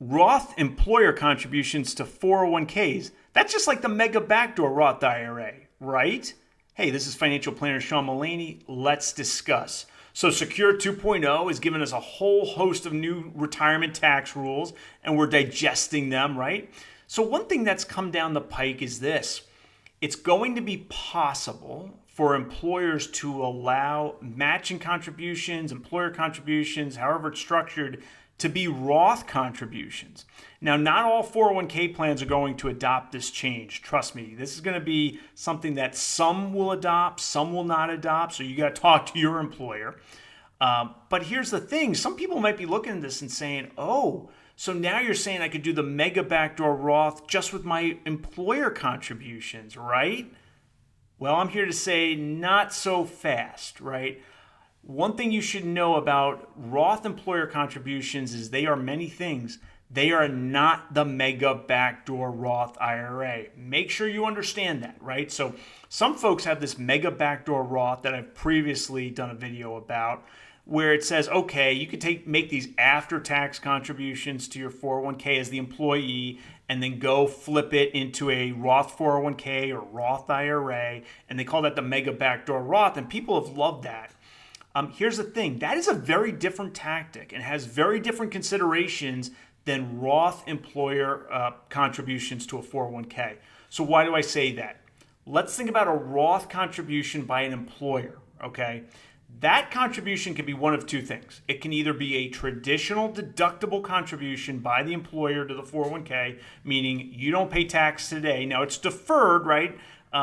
Roth employer contributions to 401ks. That's just like the Mega Backdoor Roth IRA, right? Hey, this is financial planner Sean Mullaney. Let's discuss. So Secure 2.0 has given us a whole host of new retirement tax rules, and we're digesting them, right? So one thing that's come down the pike is this. It's going to be possible for employers to allow matching contributions, employer contributions, however it's structured, to be Roth contributions. Now, not all 401k plans are going to adopt this change. Trust me, this is going to be something that some will adopt, some will not adopt, so you got to talk to your employer. But here's the thing. Some people might be looking at this and saying, oh, so now you're saying I could do the Mega Backdoor Roth just with my employer contributions, right? Well, I'm here to say not so fast, right? One thing you should know about Roth employer contributions is they are many things. They are not the Mega Backdoor Roth IRA. Make sure you understand that, right? So some folks have this Mega Backdoor Roth that I've previously done a video about where it says, okay, you could make these after-tax contributions to your 401k as the employee and then go flip it into a Roth 401k or Roth IRA, and they call that the Mega Backdoor Roth, and people have loved that. Here's the thing. That is a very different tactic and has very different considerations than Roth employer contributions to a 401k. So why do I say that? Let's think about a Roth contribution by an employer, okay? That contribution can be one of two things. It can either be a traditional deductible contribution by the employer to the 401k, meaning you don't pay tax today. Now it's deferred, right?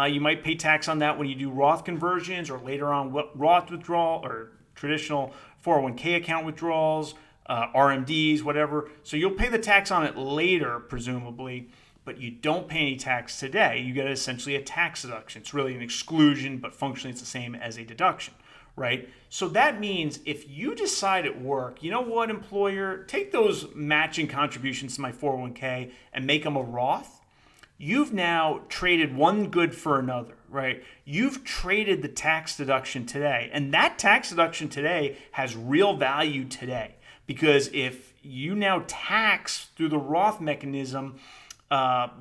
You might pay tax on that when you do Roth conversions or later on Roth withdrawal or traditional 401k account withdrawals, RMDs, whatever. So you'll pay the tax on it later, presumably, but you don't pay any tax today. You get essentially a tax deduction. It's really an exclusion, but functionally it's the same as a deduction, right? So that means if you decide at work, you know what, employer, take those matching contributions to my 401k and make them a Roth, you've now traded one good for another, right? You've traded the tax deduction today, and that tax deduction today has real value today because if you now tax through the Roth mechanism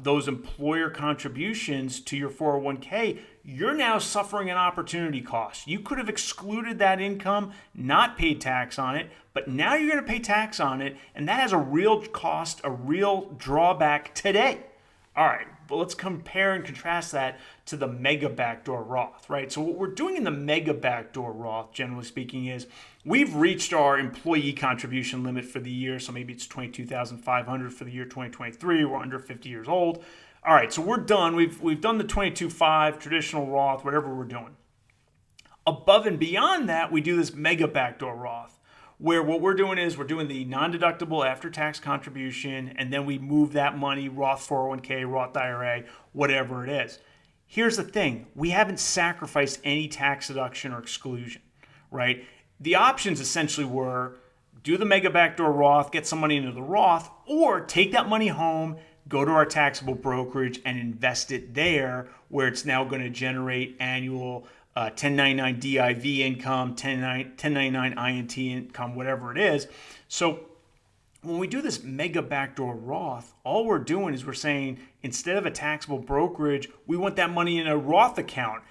those employer contributions to your 401k, you're now suffering an opportunity cost. You could have excluded that income, not paid tax on it, but now you're going to pay tax on it, and that has a real cost, a real drawback today. All right, but let's compare and contrast that to the Mega Backdoor Roth, right? So what we're doing in the Mega Backdoor Roth, generally speaking, is we've reached our employee contribution limit for the year. So maybe it's $22,500 for the year 2023. We're under 50 years old. All right, so we're done. We've done the 22.5 traditional Roth, whatever we're doing. Above and beyond that, we do this Mega Backdoor Roth, where what we're doing is we're doing the non-deductible after-tax contribution, and then we move that money, Roth 401k, Roth IRA, whatever it is. Here's the thing. We haven't sacrificed any tax deduction or exclusion, right? The options essentially were do the Mega Backdoor Roth, get some money into the Roth, or take that money home, go to our taxable brokerage, and invest it there where it's now going to generate annual 1099 DIV income, 1099 INT income, whatever it is. So when we do this Mega Backdoor Roth, all we're doing is we're saying instead of a taxable brokerage, we want that money in a Roth account.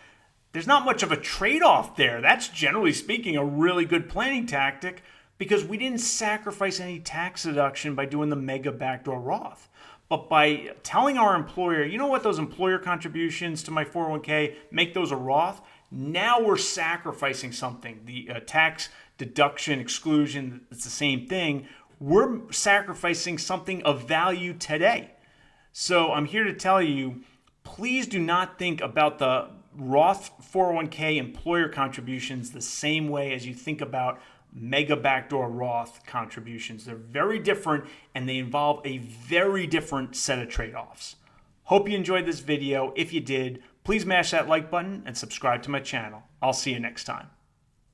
There's not much of a trade-off there. That's generally speaking a really good planning tactic because we didn't sacrifice any tax deduction by doing the Mega Backdoor Roth. But by telling our employer, you know what, those employer contributions to my 401k, make those a Roth, now we're sacrificing something. The tax deduction, exclusion, it's the same thing. We're sacrificing something of value today. So I'm here to tell you, please do not think about the Roth 401k employer contributions the same way as you think about Mega Backdoor Roth contributions. They're very different and they involve a very different set of trade-offs. Hope you enjoyed this video. If you did, please mash that like button and subscribe to my channel. I'll see you next time.